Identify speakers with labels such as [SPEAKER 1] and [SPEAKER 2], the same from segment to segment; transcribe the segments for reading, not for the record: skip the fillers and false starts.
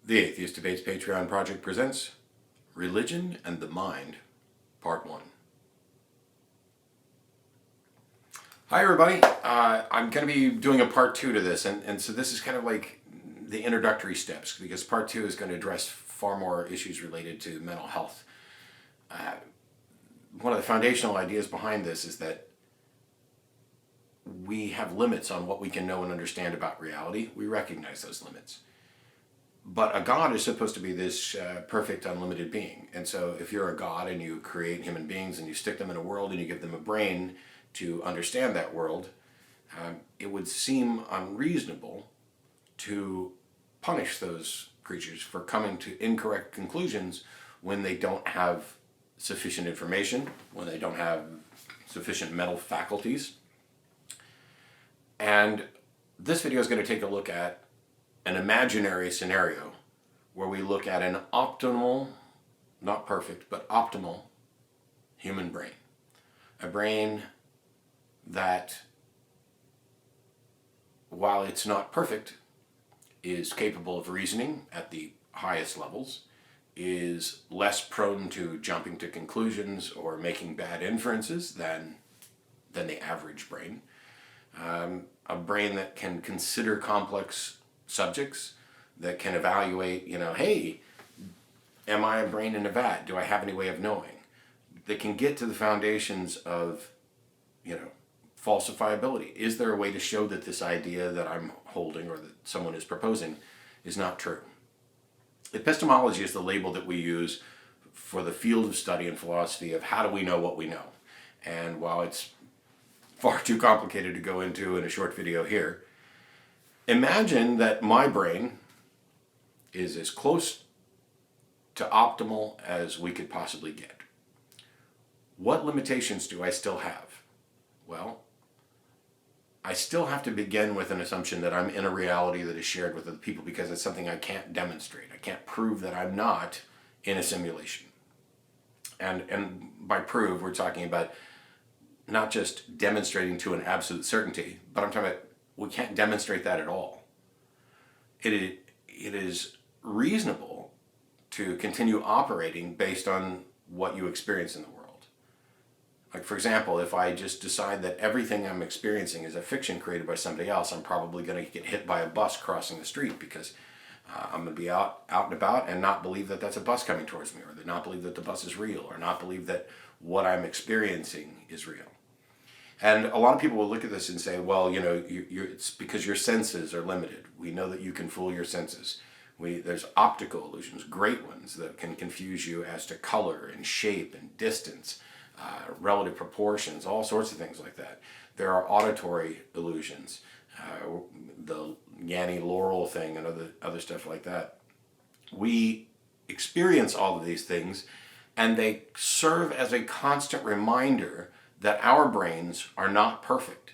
[SPEAKER 1] The Atheist Debates Patreon Project presents Religion and the Mind, Part 1. Hi everybody, I'm going to be doing a Part 2 to this, and so this is kind of like the introductory steps, because Part 2 is going to address far more issues related to mental health. One of the foundational ideas behind this is that we have limits on what we can know and understand about reality. We recognize those limits. But a God is supposed to be this perfect, unlimited being. And so if you're a God and you create human beings and you stick them in a world and you give them a brain to understand that world, it would seem unreasonable to punish those creatures for coming to incorrect conclusions when they don't have sufficient information, when they don't have sufficient mental faculties. And this video is going to take a look at an imaginary scenario where we look at an optimal, not perfect, but optimal human brain. A brain that, while it's not perfect, is capable of reasoning at the highest levels, is less prone to jumping to conclusions or making bad inferences than the average brain. A brain that can consider complex subjects, that can evaluate, hey, am I a brain in a vat? Do I have any way of knowing? That can get to the foundations of, falsifiability. Is there a way to show that this idea that I'm holding or that someone is proposing is not true? Epistemology is the label that we use for the field of study and philosophy of how do we know what we know. And while it's far too complicated to go into in a short video here, imagine that my brain is as close to optimal as we could possibly get. What limitations do I still have? Well, I still have to begin with an assumption that I'm in a reality that is shared with other people because it's something I can't demonstrate. I can't prove that I'm not in a simulation. And by prove, we're talking about not just demonstrating to an absolute certainty, but I'm talking about we can't demonstrate that at all. It is reasonable to continue operating based on what you experience in the world. Like, for example, if I just decide that everything I'm experiencing is a fiction created by somebody else, I'm probably going to get hit by a bus crossing the street because I'm going to be out and about and not believe that that's a bus coming towards me, or not believe that the bus is real, or not believe that what I'm experiencing is real. And a lot of people will look at this and say, well, it's because your senses are limited. We know that you can fool your senses. There's optical illusions, great ones, that can confuse you as to color and shape and distance, relative proportions, all sorts of things like that. There are auditory illusions, the Yanny Laurel thing and other stuff like that. We experience all of these things, and they serve as a constant reminder that our brains are not perfect,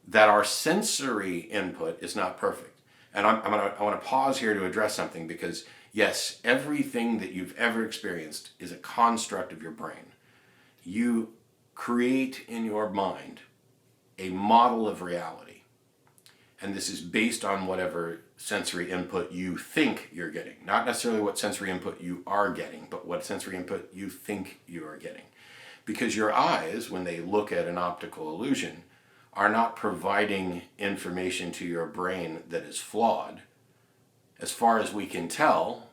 [SPEAKER 1] that our sensory input is not perfect. And I want to pause here to address something, because yes, everything that you've ever experienced is a construct of your brain. You create in your mind a model of reality, and this is based on whatever sensory input you think you're getting. Not necessarily what sensory input you are getting, but what sensory input you think you are getting. Because your eyes, when they look at an optical illusion, are not providing information to your brain that is flawed. As far as we can tell,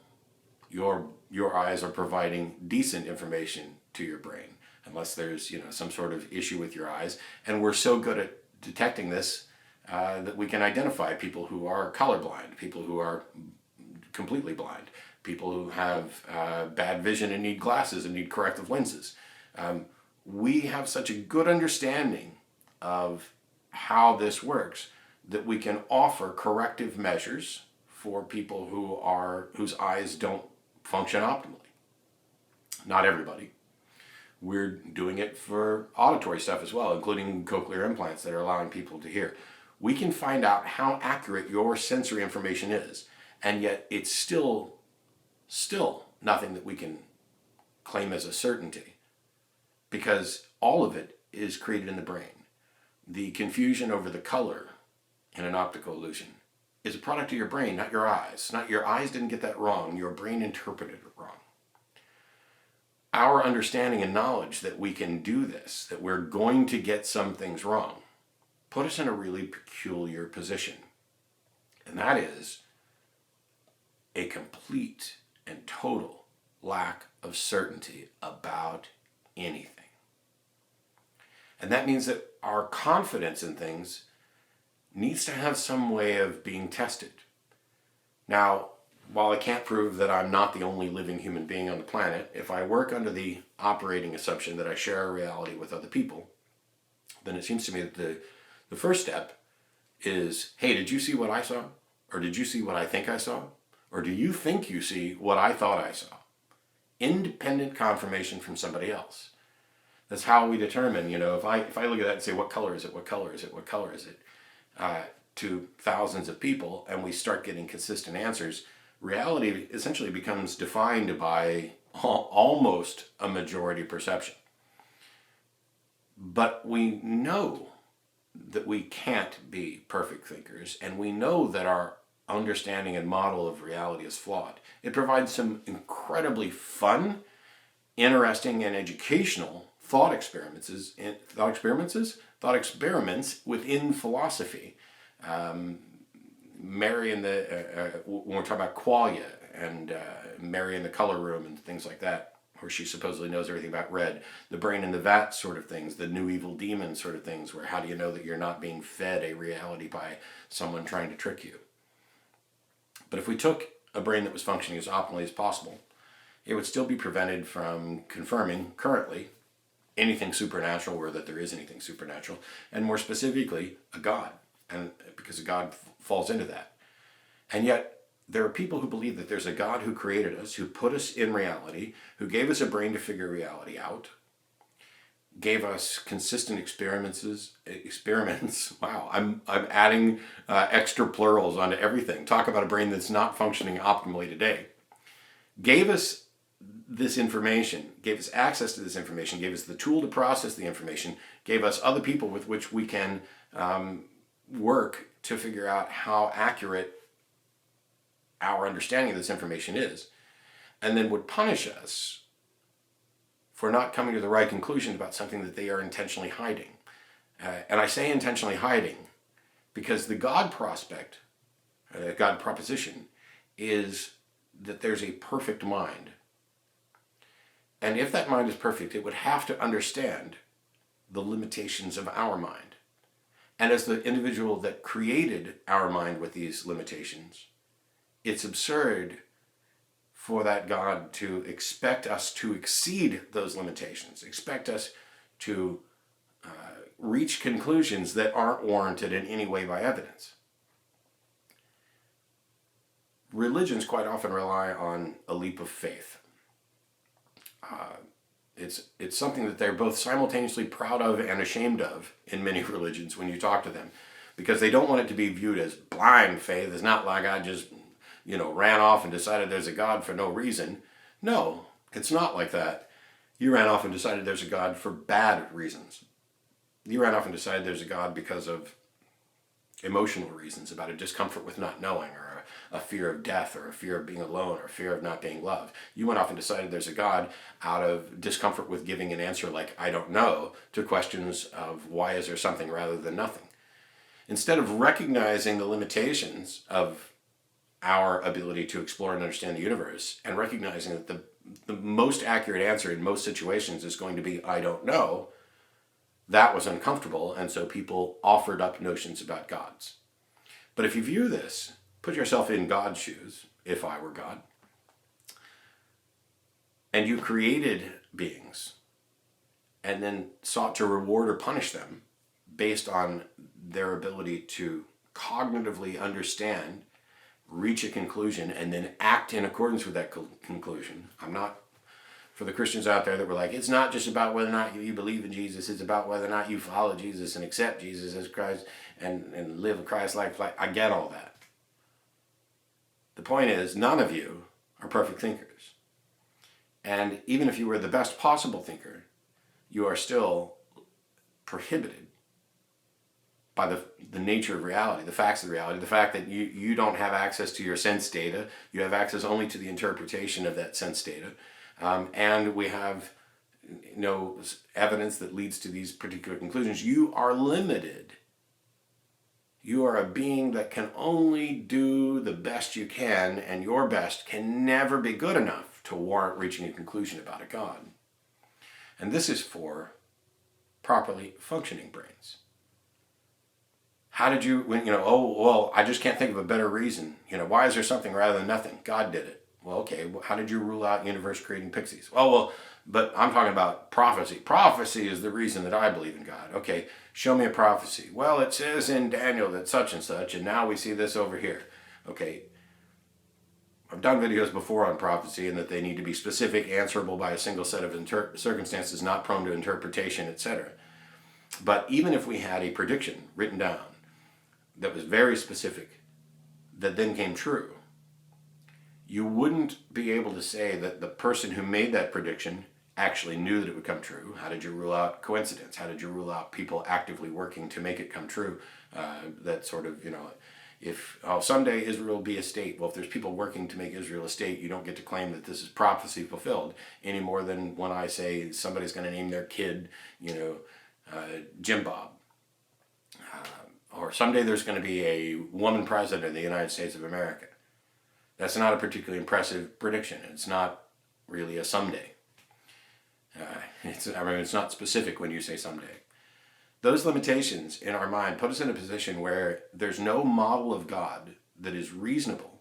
[SPEAKER 1] your eyes are providing decent information to your brain, unless there's some sort of issue with your eyes. And we're so good at detecting this that we can identify people who are colorblind, people who are completely blind, people who have bad vision and need glasses and need corrective lenses. We have such a good understanding of how this works that we can offer corrective measures for people whose eyes don't function optimally. Not everybody. We're doing it for auditory stuff as well, including cochlear implants that are allowing people to hear. We can find out how accurate your sensory information is, and yet it's still nothing that we can claim as a certainty, because all of it is created in the brain. The confusion over the color in an optical illusion is a product of your brain, not your eyes. Not your eyes didn't get that wrong. Your brain interpreted it wrong. Our understanding and knowledge that we can do this, that we're going to get some things wrong, put us in a really peculiar position. And that is a complete and total lack of certainty about anything. And that means that our confidence in things needs to have some way of being tested. Now, while I can't prove that I'm not the only living human being on the planet, if I work under the operating assumption that I share a reality with other people, then it seems to me that the first step is, hey, did you see what I saw? Or did you see what I think I saw? Or do you think you see what I thought I saw? Independent confirmation from somebody else. That's how we determine, if I look at that and say, what color is it, what color is it, what color is it, to thousands of people, and we start getting consistent answers, reality essentially becomes defined by almost a majority perception. But we know that we can't be perfect thinkers, and we know that our understanding and model of reality is flawed. It provides some incredibly fun, interesting, and educational thought experiments within philosophy. Mary in the when we're talking about qualia and Mary in the color room and things like that, where she supposedly knows everything about red, the brain in the vat sort of things, the new evil demon sort of things, where how do you know that you're not being fed a reality by someone trying to trick you? But if we took a brain that was functioning as optimally as possible, it would still be prevented from confirming currently anything supernatural, or that there is anything supernatural, and more specifically, a God, and because a God falls into that. And yet, there are people who believe that there's a God who created us, who put us in reality, who gave us a brain to figure reality out, gave us consistent experiments. Wow, I'm adding extra plurals onto everything. Talk about a brain that's not functioning optimally today. Gave us this information, gave us access to this information, gave us the tool to process the information, gave us other people with which we can work to figure out how accurate our understanding of this information is, and then would punish us for not coming to the right conclusion about something that they are intentionally hiding. And I say intentionally hiding because the God proposition is that there's a perfect mind. And if that mind is perfect, it would have to understand the limitations of our mind. And as the individual that created our mind with these limitations, it's absurd for that God to expect us to exceed those limitations, expect us to reach conclusions that aren't warranted in any way by evidence. Religions quite often rely on a leap of faith. It's something that they're both simultaneously proud of and ashamed of in many religions when you talk to them, because they don't want it to be viewed as blind faith. It's not like I just ran off and decided there's a God for no reason. No, it's not like that. You ran off and decided there's a God for bad reasons. You ran off and decided there's a God because of emotional reasons, about a discomfort with not knowing, or a fear of death, or a fear of being alone, or a fear of not being loved. You went off and decided there's a God out of discomfort with giving an answer like, I don't know, to questions of why is there something rather than nothing. Instead of recognizing the limitations of our ability to explore and understand the universe, and recognizing that the most accurate answer in most situations is going to be, I don't know, that was uncomfortable, and so people offered up notions about gods. But if you view this, put yourself in God's shoes, if I were God, and you created beings, and then sought to reward or punish them based on their ability to cognitively understand, reach a conclusion, and then act in accordance with that conclusion. I'm not, for the Christians out there that were like, it's not just about whether or not you believe in Jesus, it's about whether or not you follow Jesus and accept Jesus as Christ and live a Christ-like life. I get all that. The point is, none of you are perfect thinkers. And even if you were the best possible thinker, you are still prohibited by the nature of reality, the facts of reality, the fact that you don't have access to your sense data, you have access only to the interpretation of that sense data, and we have no evidence that leads to these particular conclusions. You are limited. You are a being that can only do the best you can, and your best can never be good enough to warrant reaching a conclusion about a God. And this is for properly functioning brains. How did you, oh, well, I just can't think of a better reason. Why is there something rather than nothing? God did it. Well, okay, how did you rule out universe creating pixies? Well, but I'm talking about prophecy. Prophecy is the reason that I believe in God. Okay, show me a prophecy. Well, it says in Daniel that such and such, and now we see this over here. Okay, I've done videos before on prophecy and that they need to be specific, answerable by a single set of circumstances, not prone to interpretation, etc. But even if we had a prediction written down that was very specific, that then came true, you wouldn't be able to say that the person who made that prediction actually knew that it would come true. How did you rule out coincidence? How did you rule out people actively working to make it come true? That sort of, if someday Israel will be a state. Well, if there's people working to make Israel a state, you don't get to claim that this is prophecy fulfilled any more than when I say somebody's going to name their kid, Jim Bob. Or someday there's going to be a woman president of the United States of America. That's not a particularly impressive prediction. It's not really a someday. It's not specific when you say someday. Those limitations in our mind put us in a position where there's no model of God that is reasonable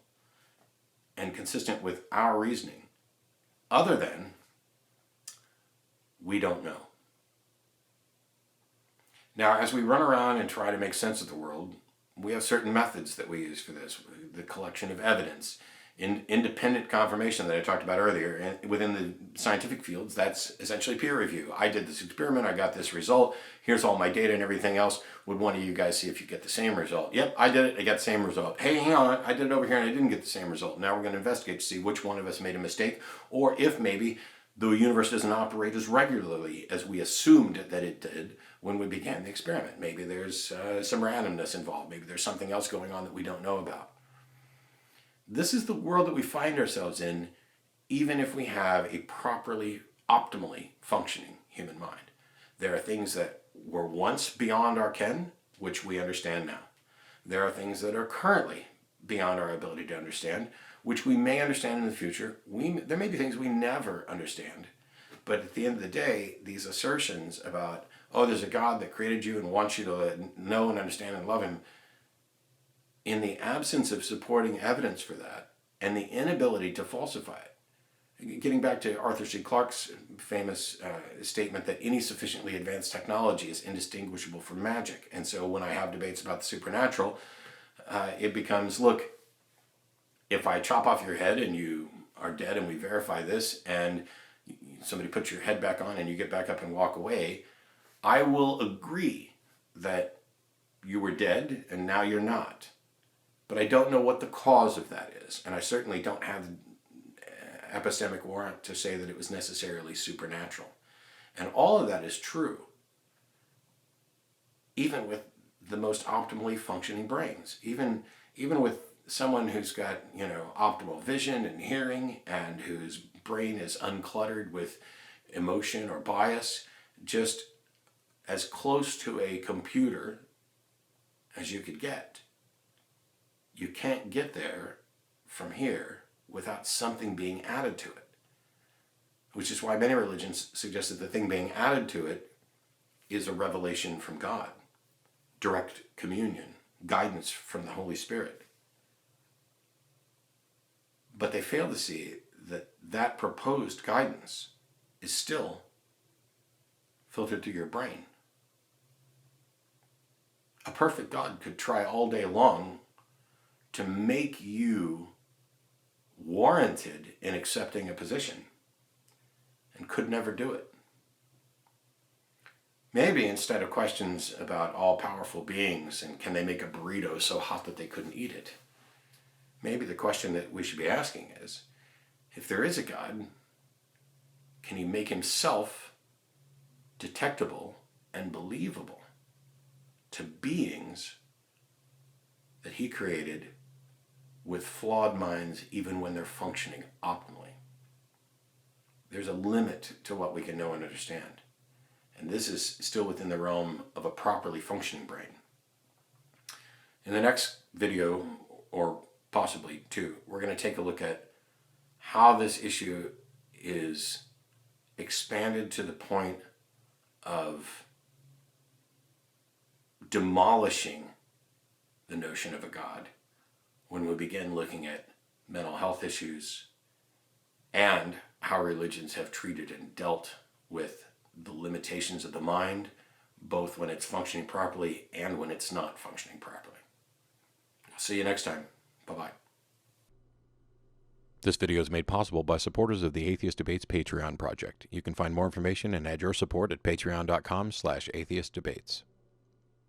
[SPEAKER 1] and consistent with our reasoning, other than we don't know. Now, as we run around and try to make sense of the world, we have certain methods that we use for this. The collection of evidence, independent confirmation that I talked about earlier. And within the scientific fields, that's essentially peer review. I did this experiment, I got this result, here's all my data and everything else. Would one of you guys see if you get the same result? Yep, I did it, I got the same result. Hey, hang on, I did it over here and I didn't get the same result. Now we're going to investigate to see which one of us made a mistake, or if maybe the universe doesn't operate as regularly as we assumed that it did when we began the experiment. Maybe there's some randomness involved. Maybe there's something else going on that we don't know about. This is the world that we find ourselves in, even if we have a properly, optimally functioning human mind. There are things that were once beyond our ken, which we understand now. There are things that are currently beyond our ability to understand, which we may understand in the future. There may be things we never understand. But at the end of the day, these assertions about, oh, there's a God that created you and wants you to know and understand and love him, in the absence of supporting evidence for that and the inability to falsify it. Getting back to Arthur C. Clarke's famous statement that any sufficiently advanced technology is indistinguishable from magic. And so when I have debates about the supernatural, it becomes, look, if I chop off your head and you are dead and we verify this and somebody puts your head back on and you get back up and walk away, I will agree that you were dead and now you're not. But I don't know what the cause of that is. And I certainly don't have epistemic warrant to say that it was necessarily supernatural. And all of that is true, even with the most optimally functioning brains. Even with someone who's got, optimal vision and hearing and whose brain is uncluttered with emotion or bias, just as close to a computer as you could get. You can't get there from here without something being added to it. Which is why many religions suggest that the thing being added to it is a revelation from God, direct communion, guidance from the Holy Spirit. But they fail to see that that proposed guidance is still filtered through your brain. A perfect God could try all day long to make you warranted in accepting a position and could never do it. Maybe instead of questions about all-powerful beings and can they make a burrito so hot that they couldn't eat it, maybe the question that we should be asking is, if there is a God, can he make himself detectable and believable to beings that he created with flawed minds even when they're functioning optimally. There's a limit to what we can know and understand. And this is still within the realm of a properly functioning brain. In the next video, or possibly two, we're going to take a look at how this issue is expanded to the point of demolishing the notion of a God when we begin looking at mental health issues and how religions have treated and dealt with the limitations of the mind, both when it's functioning properly and when it's not functioning properly. See you next time. Bye-bye.
[SPEAKER 2] This video is made possible by supporters of the Atheist Debates Patreon project. You can find more information and add your support at patreon.com/atheistdebates.